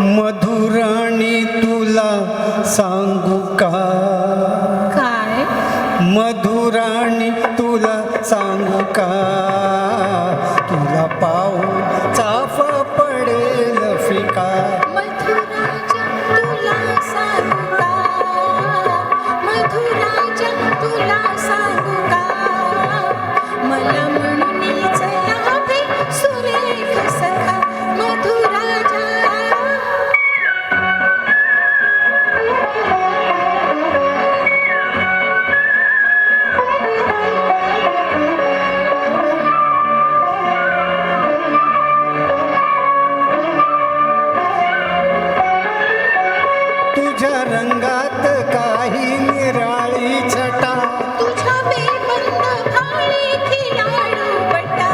मधुराणी तुला सांगू का? काय? मधुराणी तुला सांगू का? तुला पाहून चाफ पडेल फिका. मधुराजा तुला सांगू का? मधुराजा तुला सांगू का? मला म्हणूनच लाभे सुरेख सखा मधुराजा. तुझ्या रंगात काही निराळी छटा. तुझ्या बेबंद भाळी खिलाडू बटा.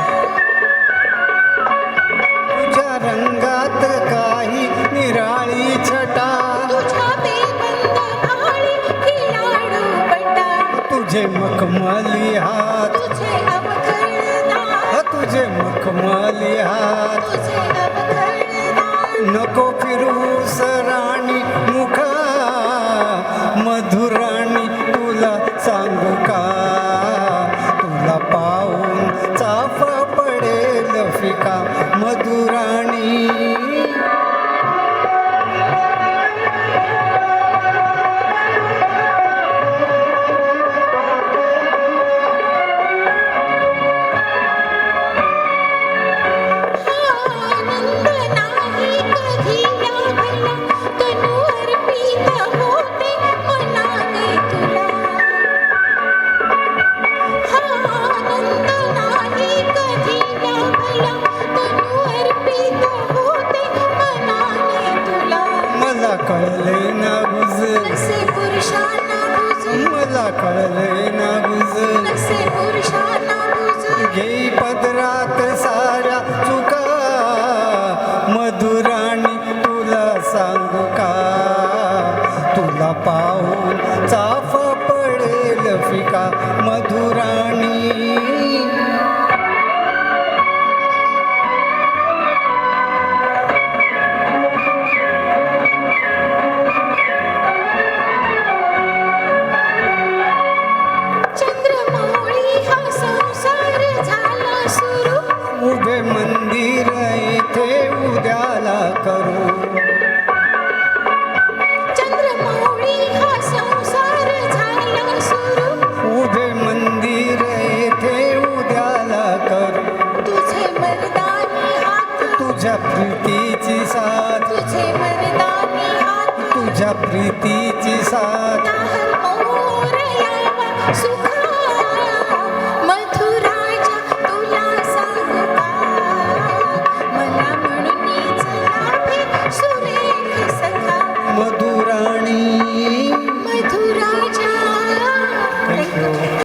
तुझ्या रंगात काही निराळी छटा. तुझ्या बेबंद भाळी खिलाडू बटा. तुझे मखमली हात. तुझे अवघडदार. तुझे मखमली हात. तुझे अवघडदार. नको फिरूस राणी मुखा. मधुराणी तुला सांगू का? तुला पाहून चाफ पडेल फिका. मधुराणी आनंद नाही कधी लाभला. तनु अर्पित होते मनाने तुला. आनंद नाही कधी लाभला. तनु अर्पित होते मनाने तुला. मला कळले ना गुज. नसे पुरुषांना बुजू. मला कळले ना गुज. नसे पुरुषांना बुजू. घेई पदरात साऱ्या चुका. मधुराणी तुला सांगू का? तुला पाहून चाफ पडेल फिका. मधुराणी चंद्रमौळी हा संसार झाला सुरू. उभे मंदिर इथे उद्याला करू. चंद्रमौळी हा संसार झाला सुरू. उभे मंदिर इथे उद्याला करू. तुझे मर्दानी हात. तुझ्या प्रीतीची साथ. तुझे मर्दानी हात. तुझ्या प्रीतीची साथ. दाहर मोर यावा सुख